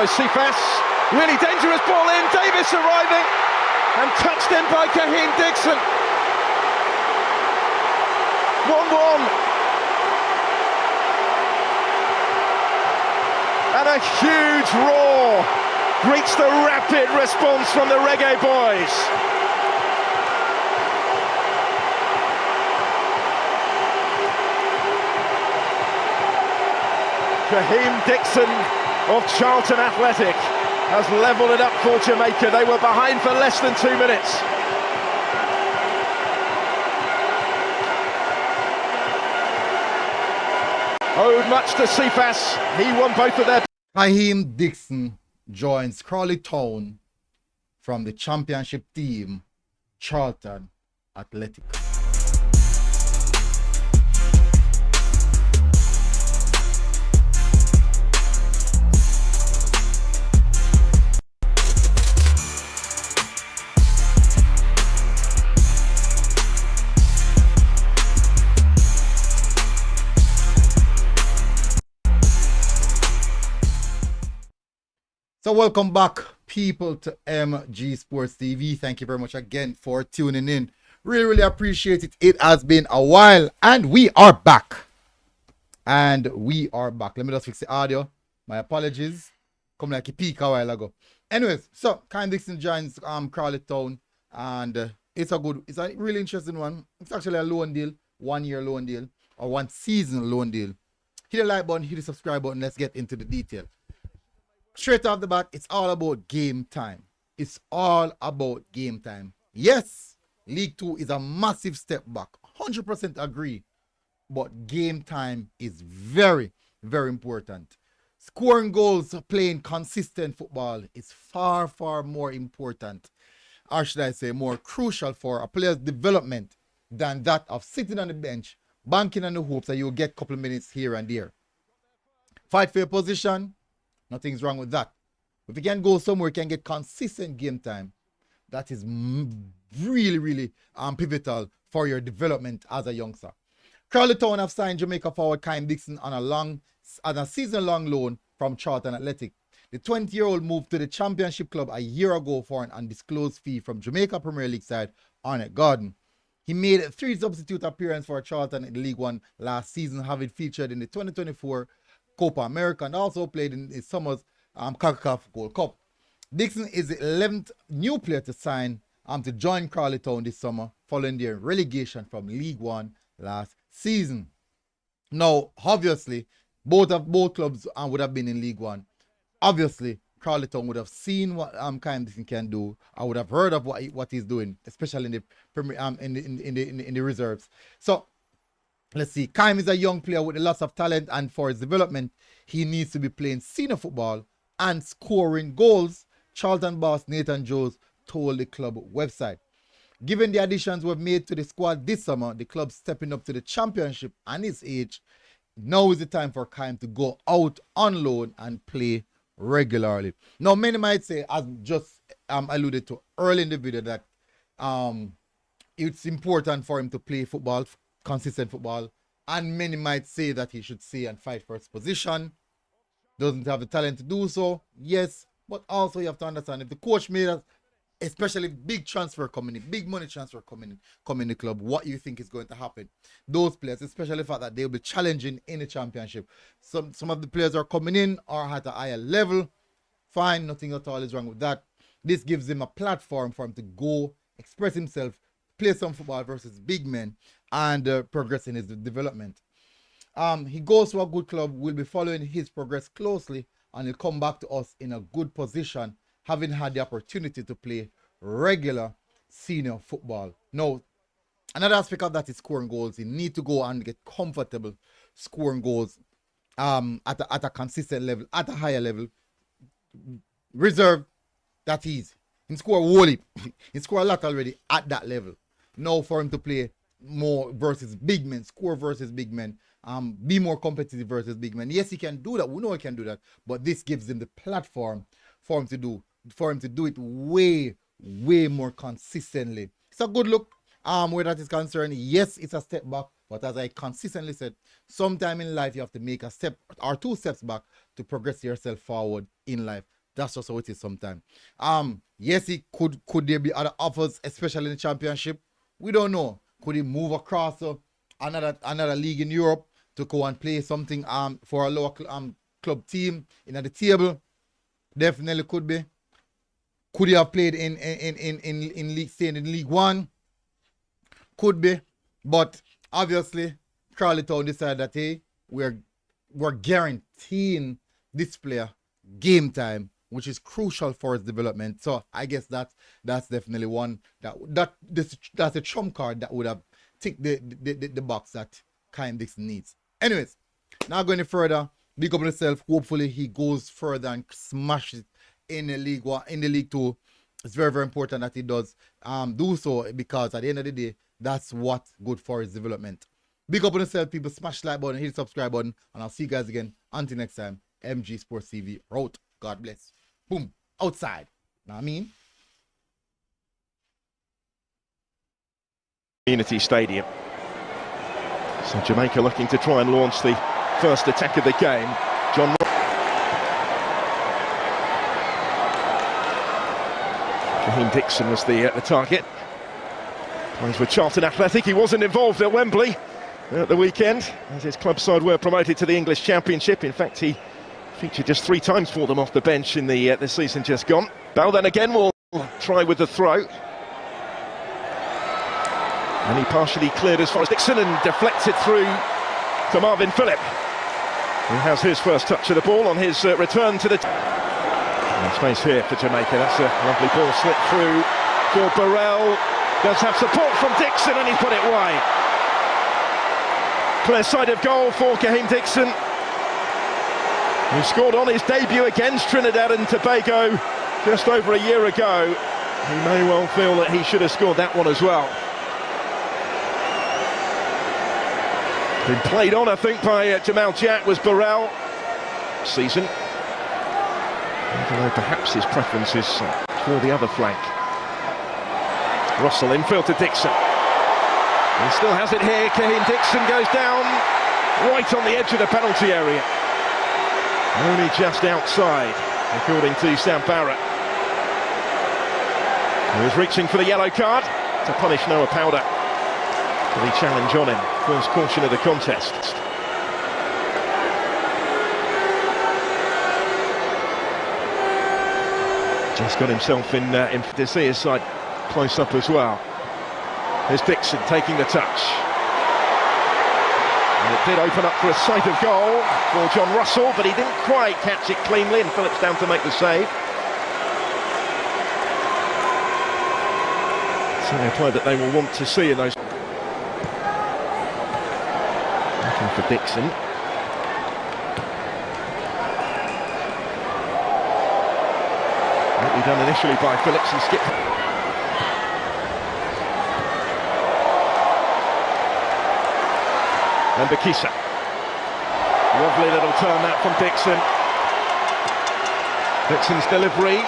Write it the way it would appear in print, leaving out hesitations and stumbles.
Cephas, really dangerous ball in, Davis arriving and touched in by Kaheim Dixon. 1-1. And a huge roar greets the rapid response from the Reggae Boyz. Kaheim Dixon of Charlton Athletic has levelled it up for Jamaica. They were behind for less than 2 minutes. Owed much to Cephas. He won both of their... Kaheim Dixon joins Crawley Town from the championship team, Charlton Athletic. So welcome back, people, to MG Sports TV. Thank you very much again for tuning in. Really appreciate it. It has been a while and we are back. Let me just fix the audio. My apologies. Come like a peak a while ago. Anyways, so Kaheim Dixon joins Crawley Town, and it's a really interesting one. It's actually a loan deal, 1 year loan deal or 1 season loan deal. Hit the like button, hit the subscribe button. Let's get into the detail. Straight off the bat, it's all about game time. It's all about game time. Yes, League 2 is a massive step back. 100% agree. But game time is very, very important. Scoring goals, playing consistent football is far, far more important. Or should I say more crucial for a player's development than that of sitting on the bench, banking on the hopes that you'll get a couple of minutes here and there. Fight for your position. Nothing's wrong with that. If you can go somewhere, you can get consistent game time. That is really, really pivotal for your development as a youngster. Crawley Town have signed Jamaica forward Kaheim Dixon on a season-long loan from Charlton Athletic. The 20-year-old moved to the championship club a year ago for an undisclosed fee from Jamaica Premier League side Arnett Garden. He made 3 substitute appearances for Charlton in League 1 last season, having featured in the 2024 Copa America and also played in the summer's CONCACAF Gold Cup. Dixon is the 11th new player to sign to join Crawley Town this summer following their relegation from League 1 last season. Now, obviously, both clubs would have been in League 1. Obviously, Crawley Town would have seen what Kaheim Dixon can do. I would have heard of what he's doing, especially in the reserves. So let's see. Kaheim is a young player with lots of talent, and for his development, he needs to be playing senior football and scoring goals, Charlton boss Nathan Jones told the club website. Given the additions we've made to the squad this summer, the club stepping up to the championship and his age, now is the time for Kaheim to go out on loan and play regularly. Now, many might say, as just alluded to early in the video, that it's important for him to play football, consistent football, and many might say that he should stay and fight for his position. Doesn't have the talent to do so, yes, but also you have to understand, if the coach made us, especially big transfer coming in, big money transfer coming in the club, what you think is going to happen? Those players, especially the fact that they'll be challenging in the championship. Some of the players are coming in are at a higher level. Fine, nothing at all is wrong with that. This gives him a platform for him to go express himself, play some football versus big men, and progress in his development. He goes to a good club. We'll be following his progress closely, and he'll come back to us in a good position, having had the opportunity to play regular senior football. Now, another aspect of that is scoring goals. You need to go and get comfortable scoring goals at a consistent level, at a higher level. Reserve, that is. He score a whole heap. He score a lot already at that level. Now for him to play more versus big men, score versus big men, be more competitive versus big men. Yes, he can do that. We know he can do that. But this gives him the platform for him to do it way, way more consistently. It's a good look where that is concerned. Yes, it's a step back, but as I consistently said, sometime in life you have to make a step or 2 steps back to progress yourself forward in life. That's just how it is sometimes. Yes, could there be other offers, especially in the championship? We don't know. Could he move across to another league in Europe to go and play something for a lower club team in the table? Definitely could be. Could he have played in league, staying in League One? Could be. But obviously, Crawley Town decided that, hey, we're guaranteeing this player game time, which is crucial for his development. So I guess that's definitely one that's a trump card that would have ticked the box that Kaheim Dixon needs. Anyways, not going any further. Big up on himself. Hopefully he goes further and smashes in the League One, in the League Two. It's very, very important that he does do so, because at the end of the day, that's what's good for his development. Big up on yourself, people. Smash the like button, hit the subscribe button, and I'll see you guys again. Until next time, MG Sports TV out. God bless. Boom. Outside. Know what I mean? Community Stadium. So Jamaica looking to try and launch the first attack of the game. John Kaheim Dixon was the target. Plays with Charlton Athletic. He wasn't involved at Wembley at the weekend, as his club side were promoted to the English Championship. In fact, he featured just 3 times for them off the bench in the season just gone. Bell then again will try with the throw. And he partially cleared as far as Dixon and deflected through to Marvin Phillip, who has his first touch of the ball on his return to the... And space here for Jamaica. That's a lovely ball slip through for Burrell. Does have support from Dixon, and he put it wide. Clear side of goal for Kaheim Dixon, who scored on his debut against Trinidad and Tobago just over a year ago. He may well feel that he should have scored that one as well. Been played on, I think, by Jamal Jack was Burrell season. Although perhaps his preference is for the other flank. Russell infield to Dixon. He still has it here. Kaheim Dixon goes down right on the edge of the penalty area. Only just outside, according to Sam Barrett, who was reaching for the yellow card to punish Noah Powder for the challenge on him. First caution of the contest. Just got himself in to see his side close up as well. There's Dixon taking the touch. And it did open up for a sight of goal for John Russell, but he didn't quite catch it cleanly, and Phillips down to make the save. Certainly a play that they will want to see in those. Looking for Dixon. Rightly done initially by Phillips and skipped. And Bakisa. Lovely little turn that from Dixon. Dixon's delivery.